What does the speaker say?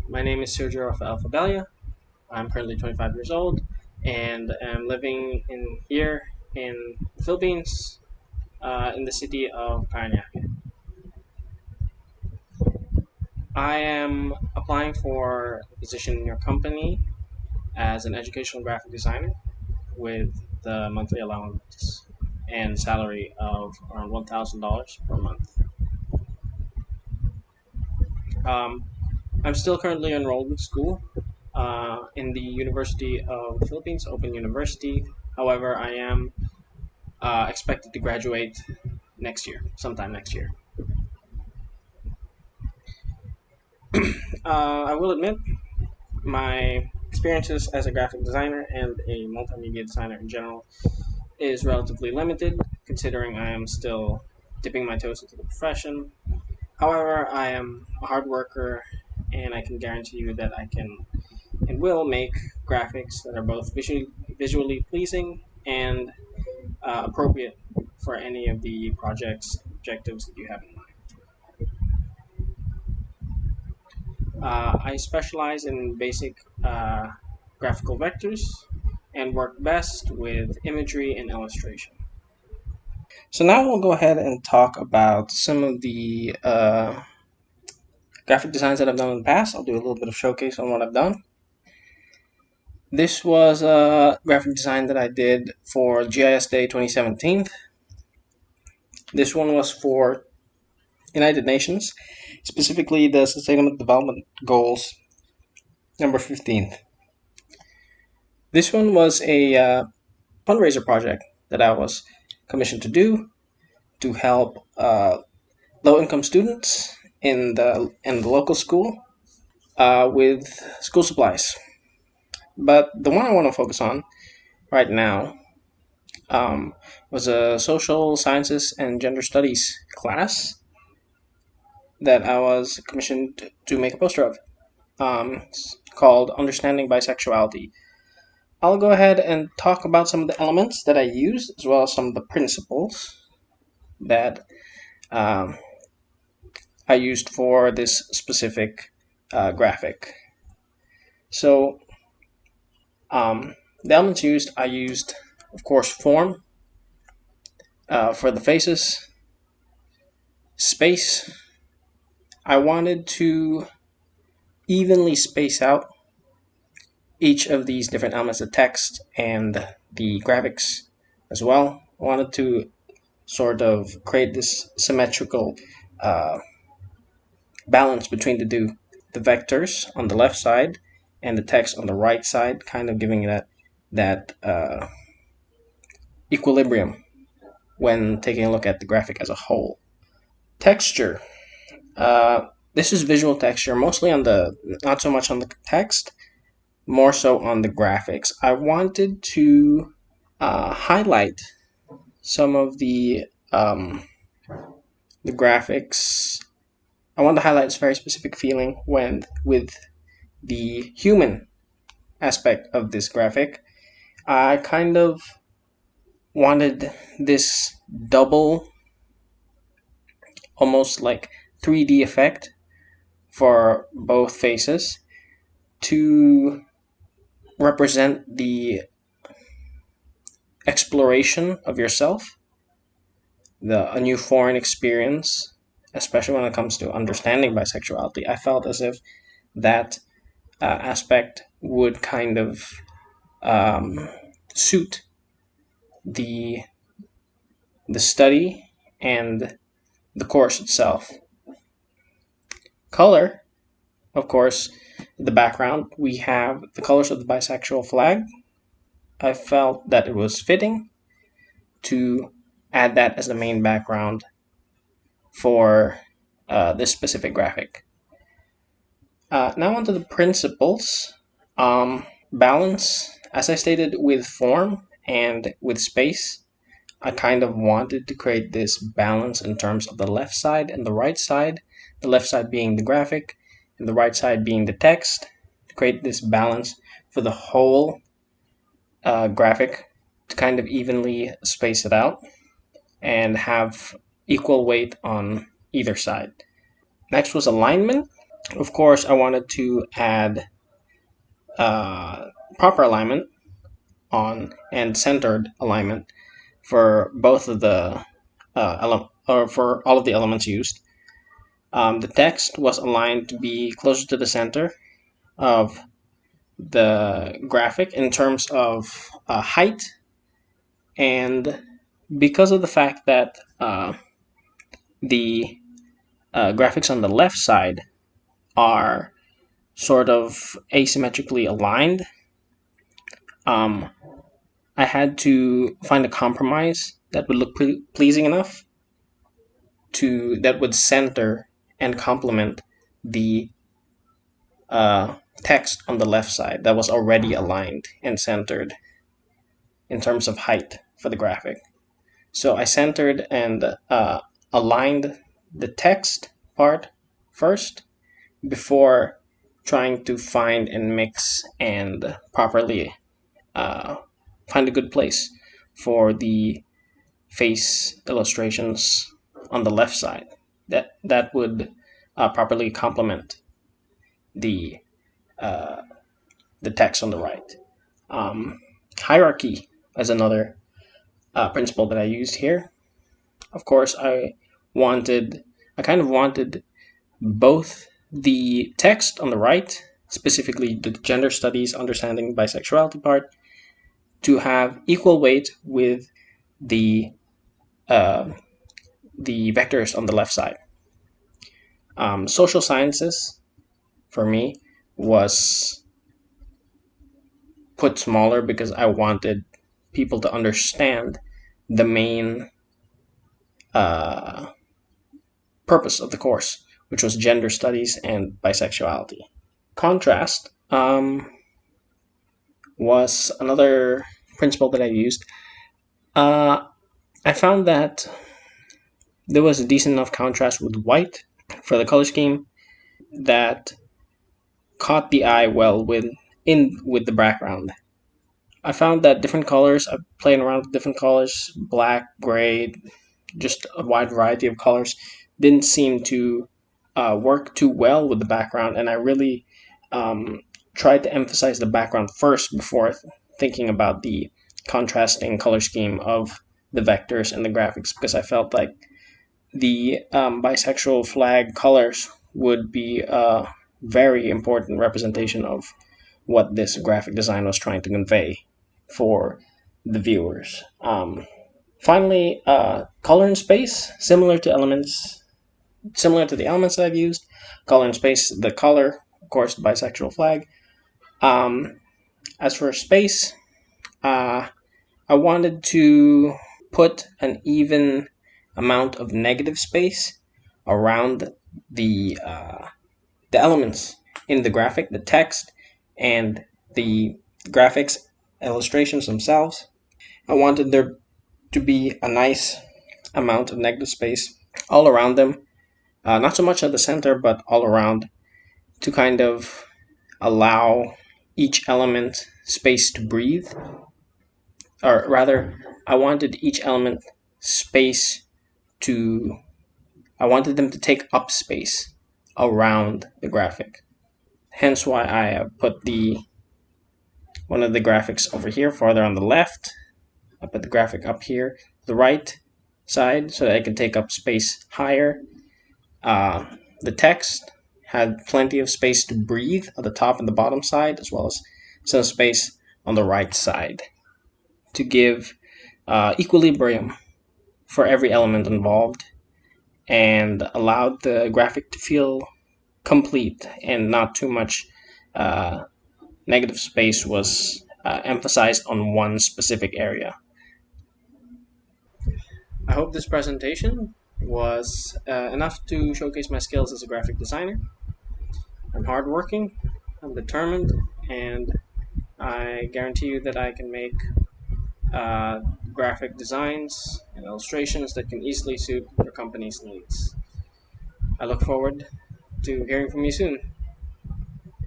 My name is Sergio Rafael Fidelia. I'm currently 25 years old and am living here in the Philippines, in the city of Parañaque. I am applying for a position in your company as an educational graphic designer with the monthly allowance and salary of around $1,000 per month. Um, I'm still currently enrolled in school in the University of the Philippines, Open University. However, I am expected to graduate next year, sometime next year. I will admit my experiences as a graphic designer and a multimedia designer in general is relatively limited, considering I am still dipping my toes into the profession. However, I am a hard worker, and I can guarantee you that I can and will make graphics that are both visually pleasing and appropriate for any of the projects objectives that you have in mind. I specialize in basic graphical vectors and work best with imagery and illustration. So now we'll go ahead and talk about some of the graphic designs that I've done in the past. I'll do a little bit of showcase on what I've done. This was a graphic design that I did for GIS Day 2017. This one was for United Nations, specifically the Sustainable Development Goals number 15. This one was a fundraiser project that I was commissioned to do to help low-income students in the local school with school supplies. But the one I want to focus on right now was a social sciences and gender studies class that I was commissioned to make a poster of. It's called Understanding Bisexuality. I'll go ahead and talk about some of the elements that I used, as well as some of the principles that um, I used for this specific graphic. So, the elements used, I used, of course, form for the faces, space. I wanted to evenly space out each of these different elements, the text and the graphics as well. I wanted to sort of create this symmetrical uh, balance between the two. The vectors on the left side and the text on the right side, kind of giving that equilibrium when taking a look at the graphic as a whole. Texture. This is visual texture, mostly on the not so much on the text, more so on the graphics. I wanted to highlight some of the graphics. I want to highlight this very specific feeling when with the human aspect of this graphic. I kind of wanted this double, almost like 3D effect for both faces to represent the exploration of yourself, a new foreign experience, especially when it comes to understanding bisexuality. I felt as if that aspect would kind of suit the the study and the course itself. Color, of course, the background. We have the colors of the bisexual flag. I felt that it was fitting to add that as the main background for this specific graphic. Now onto the principles. Balance, as I stated, with form and with space. I kind of wanted to create this balance in terms of the left side and the right side. The left side being the graphic and the right side being the text. To create this balance for the whole graphic to kind of evenly space it out and have equal weight on either side. Next was alignment. Of course, I wanted to add proper alignment on and centered alignment for both of the or for all of the elements used. The text was aligned to be closer to the center of the graphic in terms of height, and because of the fact that the graphics on the left side are sort of asymmetrically aligned, um, I had to find a compromise that would look pleasing enough that would center and complement the text on the left side that was already aligned and centered in terms of height for the graphic. So I centered and aligned the text part first before trying to find and mix and properly uh, find a good place for the face illustrations on the left side that would properly complement the uh, the text on the right. Um, Hierarchy is another principle that I used here. Of course, I kind of wanted both the text on the right, specifically the gender studies, understanding bisexuality part, to have equal weight with the uh, the vectors on the left side. Social sciences for me was put smaller because I wanted people to understand the main uh, purpose of the course, which was gender studies and bisexuality. Contrast was another principle that I used. Uh, I found that there was a decent enough contrast with white for the color scheme that caught the eye well with the background. I found that different colors, I playing around with different colors, black, gray, just a wide variety of colors, didn't seem to work too well with the background, and I really um, tried to emphasize the background first before thinking about the contrasting color scheme of the vectors and the graphics, because I felt like the bisexual flag colors would be a very important representation of what this graphic design was trying to convey for the viewers. Finally, color and space, similar to the elements that I've used. Color and space, the color, of course, the bisexual flag. Um, as for space, I wanted to put an even amount of negative space around the elements in the graphic, the text, and the graphics illustrations themselves. I wanted there to be a nice amount of negative space all around them, not so much at the center, but all around, to kind of allow each element space to breathe. Or rather, I wanted each element space to, I wanted them to take up space around the graphic. Hence why I put one of the graphics over here farther on the left. I put the graphic up here, the right side, so that I can take up space higher. The text had plenty of space to breathe at the top and the bottom side, as well as some space on the right side to give equilibrium for every element involved and allowed the graphic to feel complete and not too much negative space was emphasized on one specific area. I hope this presentation was enough to showcase my skills as a graphic designer. I'm hardworking, I'm determined, and I guarantee you that I can make graphic designs and illustrations that can easily suit your company's needs. I look forward to hearing from you soon.